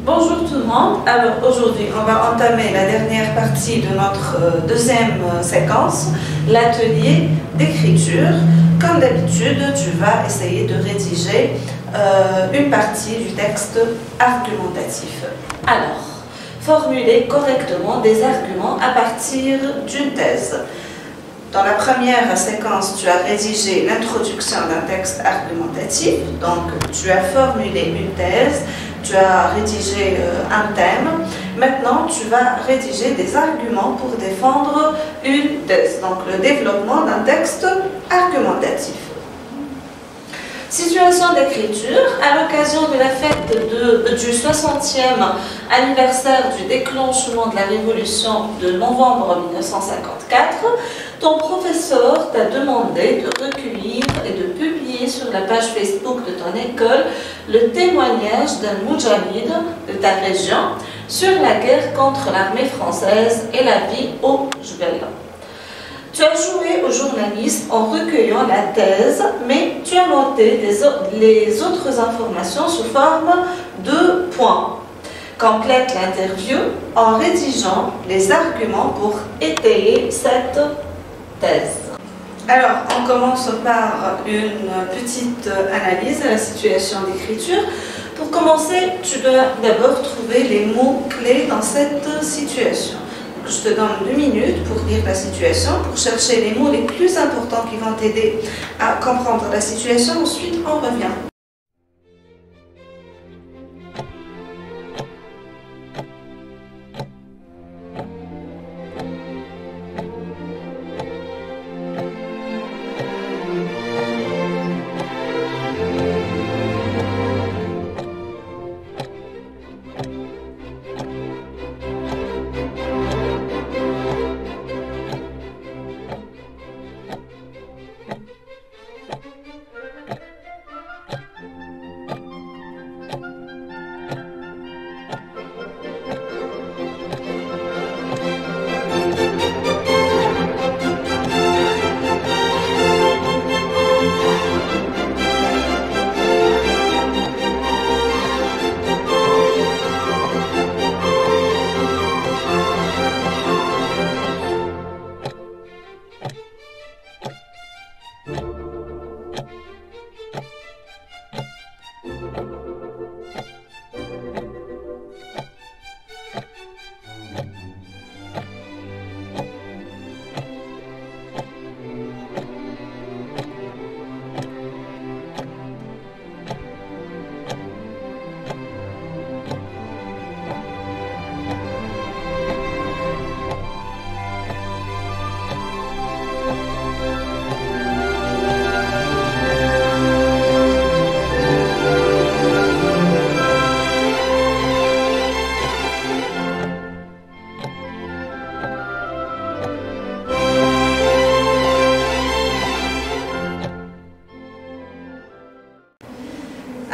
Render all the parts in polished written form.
Bonjour tout le monde. Alors aujourd'hui, on va entamer la dernière partie de notre deuxième séquence, l'atelier d'écriture. Comme d'habitude, tu vas essayer de rédiger une partie du texte argumentatif. Alors, formuler correctement des arguments à partir d'une thèse. Dans la première séquence, tu as rédigé l'introduction d'un texte argumentatif, donc tu as formulé une thèse, tu as rédigé un thème. Maintenant, tu vas rédiger des arguments pour défendre une thèse, donc le développement d'un texte argumentatif. Situation d'écriture, à l'occasion de la fête du 60e anniversaire du déclenchement de la Révolution de novembre 1954, ton professeur t'a demandé de recueillir et de publier sur la page Facebook de ton école le témoignage d'un moudjahid de ta région sur la guerre contre l'armée française et la vie au Jbel. Tu as joué au journaliste en recueillant la thèse, mais tu as noté les autres informations sous forme de points. Complète l'interview en rédigeant les arguments pour étayer cette thèse. Alors, on commence par une petite analyse de la situation d'écriture. Pour commencer, tu dois d'abord trouver les mots-clés dans cette situation. Je te donne 2 minutes pour lire la situation, pour chercher les mots les plus importants qui vont t'aider à comprendre la situation. Ensuite, on revient.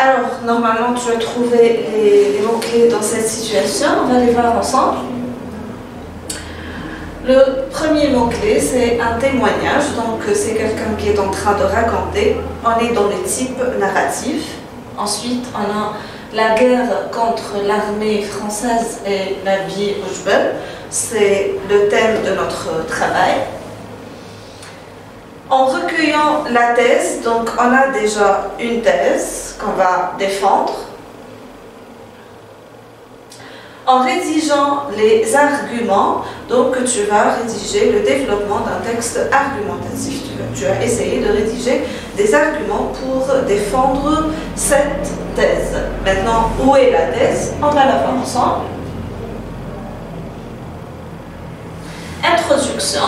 Alors, normalement, tu as trouvé les mots-clés dans cette situation. On va les voir ensemble. Le premier mot-clé, c'est un témoignage. Donc, c'est quelqu'un qui est en train de raconter. On est dans le type narratif. Ensuite, on a la guerre contre l'armée française et la vie au Jbel. C'est le thème de notre travail. En recueillant la thèse, donc on a déjà une thèse qu'on va défendre. En rédigeant les arguments, donc tu vas rédiger le développement d'un texte argumentatif. Tu as essayé de rédiger des arguments pour défendre cette thèse. Maintenant, où est la thèse? On va la voir ensemble. Introduction.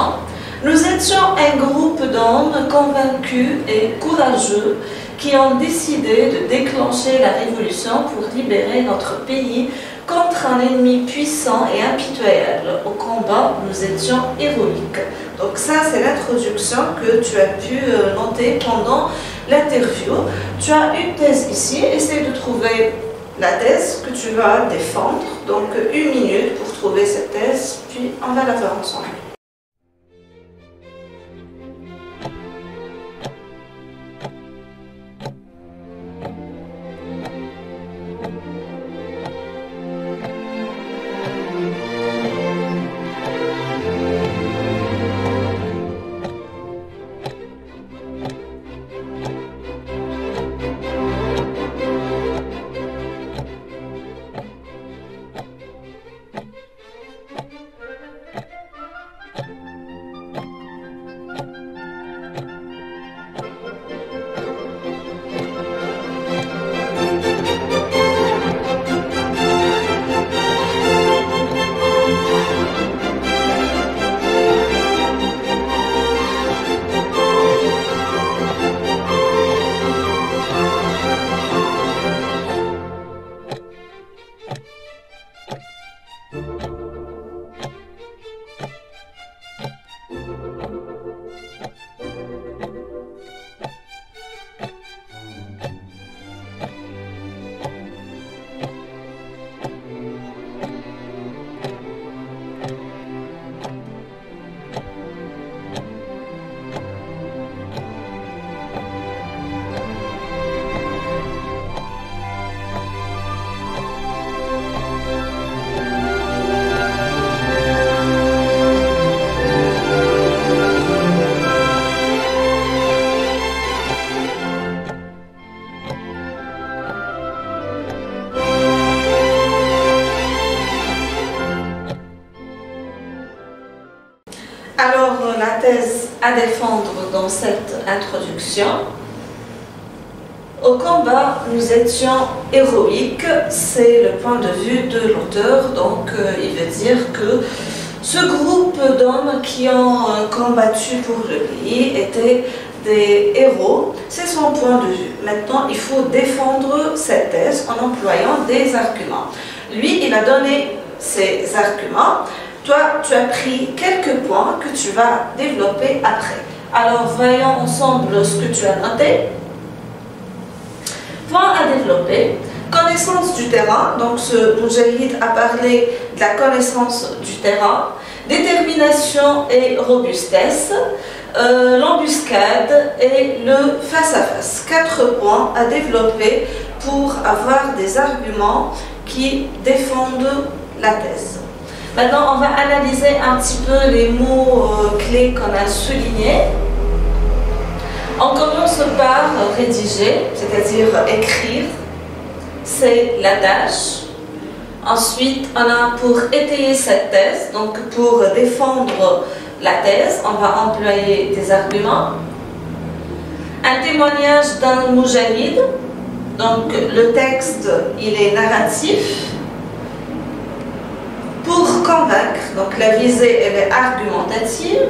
Nous étions un groupe d'hommes convaincus et courageux qui ont décidé de déclencher la révolution pour libérer notre pays contre un ennemi puissant et impitoyable. Au combat, nous étions héroïques. Donc ça, c'est l'introduction que tu as pu noter pendant l'interview. Tu as une thèse ici, essaie de trouver la thèse que tu vas défendre. Donc 1 minute pour trouver cette thèse, puis on va la faire ensemble. à défendre dans cette introduction. Au combat, nous étions héroïques, c'est le point de vue de l'auteur, donc il veut dire que ce groupe d'hommes qui ont combattu pour le pays étaient des héros, c'est son point de vue. Maintenant, il faut défendre cette thèse en employant des arguments. Lui, il a donné ses arguments. Toi, tu as pris quelques points que tu vas développer après. Alors, voyons ensemble ce que tu as noté. Point à développer. Connaissance du terrain. Donc, ce Moujahid a parlé de la connaissance du terrain. Détermination et robustesse. L'embuscade et le face-à-face. 4 points à développer pour avoir des arguments qui défendent la thèse. Maintenant, on va analyser un petit peu les mots clés qu'on a soulignés. On commence par rédiger, c'est-à-dire écrire. C'est la tâche. Ensuite, on a pour étayer cette thèse, donc pour défendre la thèse, on va employer des arguments. Un témoignage d'un moujahid, donc le texte, il est narratif. Pour convaincre, donc la visée, elle est argumentative.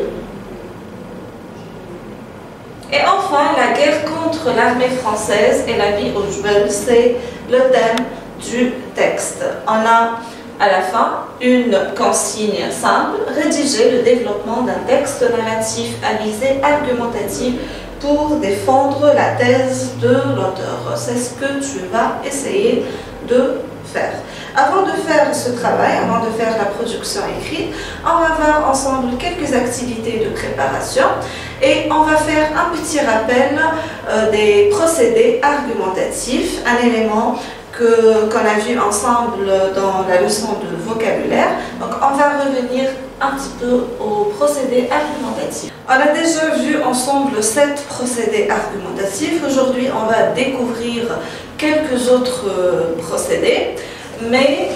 Et enfin, la guerre contre l'armée française et la vie au Jebel, c'est le thème du texte. On a à la fin une consigne simple, rédiger le développement d'un texte narratif à visée argumentative pour défendre la thèse de l'auteur. C'est ce que tu vas essayer de faire. Avant de faire ce travail, avant de faire la production écrite, on va voir ensemble quelques activités de préparation et on va faire un petit rappel des procédés argumentatifs, un élément qu'on a vu ensemble dans la leçon de vocabulaire. Donc on va revenir un petit peu aux procédés argumentatifs. On a déjà vu ensemble 7 procédés argumentatifs. Aujourd'hui, on va découvrir quelques autres procédés, mais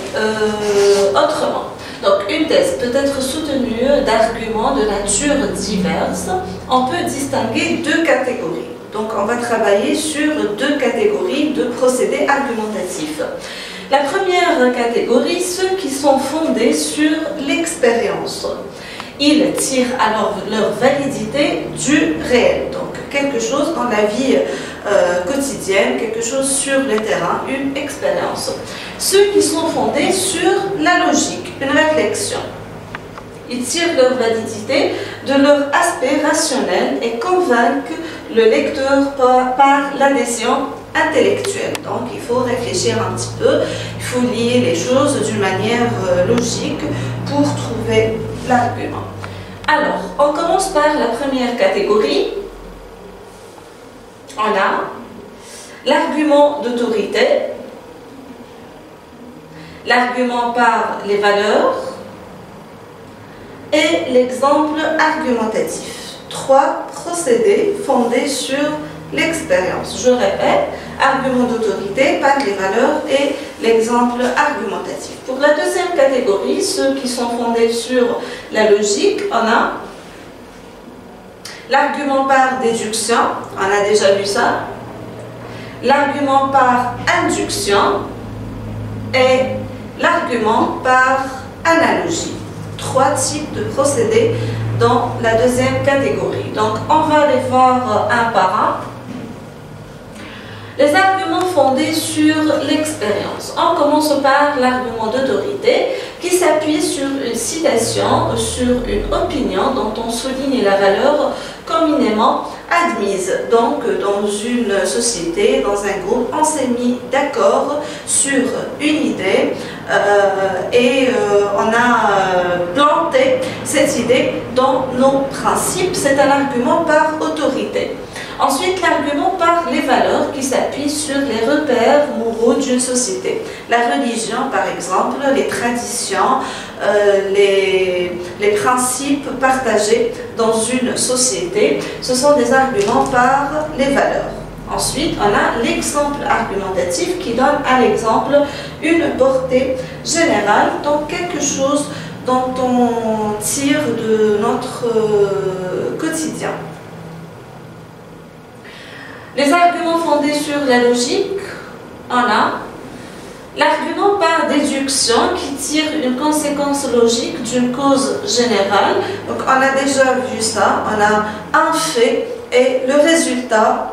autrement. Donc une thèse peut être soutenue d'arguments de nature diverse. On peut distinguer 2 catégories. Donc on va travailler sur 2 catégories de procédés argumentatifs. La première catégorie, ceux qui sont fondés sur l'expérience. Ils tirent alors leur validité du réel. Donc quelque chose dans la vie quotidienne, quelque chose sur le terrain, une expérience. Ceux qui sont fondés sur la logique, une réflexion. Ils tirent leur validité de leur aspect rationnel et convainquent le lecteur par l'adhésion intellectuelle. Donc il faut réfléchir un petit peu, il faut lier les choses d'une manière logique pour trouver l'argument. Alors, on commence par la première catégorie. On a l'argument d'autorité, l'argument par les valeurs et l'exemple argumentatif. 3 procédés fondés sur l'expérience. Je répète, argument d'autorité, par les valeurs et l'exemple argumentatif. Pour la deuxième catégorie, ceux qui sont fondés sur la logique, on a l'argument par déduction, on a déjà vu ça, l'argument par induction et l'argument par analogie. 3 types de procédés dans la deuxième catégorie. Donc, on va les voir un par un. Les arguments fondés sur l'expérience. On commence par l'argument d'autorité qui s'appuie sur une citation, sur une opinion dont on souligne la valeur communément admise. Donc, dans une société, dans un groupe, on s'est mis d'accord sur une idée et on a planté cette idée dans nos principes. C'est un argument par autorité. Ensuite, l'argument par les valeurs qui s'appuient sur les repères moraux d'une société. La religion, par exemple, les traditions, les principes partagés dans une société, ce sont des arguments par les valeurs. Ensuite, on a l'exemple argumentatif qui donne à l'exemple une portée générale, donc quelque chose dont on tire de notre quotidien. Les arguments fondés sur la logique, on a l'argument par déduction qui tire une conséquence logique d'une cause générale. Donc on a déjà vu ça, on a un fait et le résultat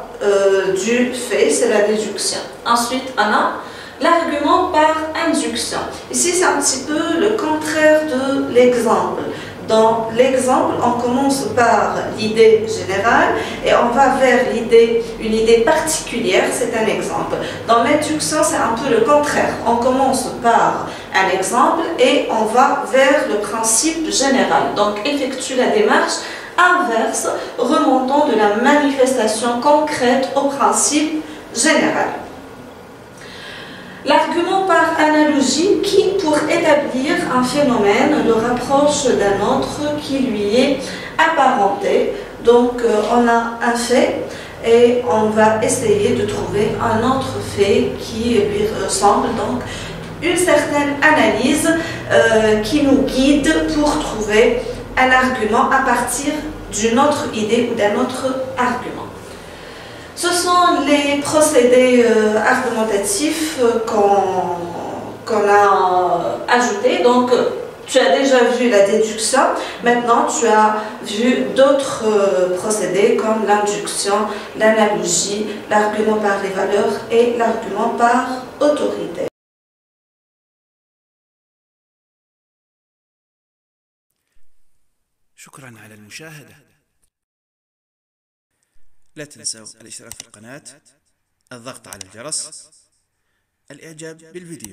du fait, c'est la déduction. Ensuite, on a l'argument par induction. Ici, c'est un petit peu le contraire de l'exemple. Dans l'exemple, on commence par l'idée générale et on va vers une idée particulière, c'est un exemple. Dans l'induction, c'est un peu le contraire. On commence par un exemple et on va vers le principe général. Donc, effectue la démarche inverse, remontant de la manifestation concrète au principe général. L'argument par analogie qui, pour établir un phénomène, le rapproche d'un autre qui lui est apparenté. Donc, on a un fait et on va essayer de trouver un autre fait qui lui ressemble. Donc, une certaine analyse qui nous guide pour trouver un argument à partir d'une autre idée ou d'un autre argument. Ce sont les procédés argumentatifs qu'on a ajoutés. Donc, tu as déjà vu la déduction. Maintenant, tu as vu d'autres procédés comme l'induction, l'analogie, l'argument par les valeurs et l'argument par autorité. شكرا على المشاهدة. لا تنسوا الاشتراك في القناة، الضغط على الجرس، الإعجاب بالفيديو.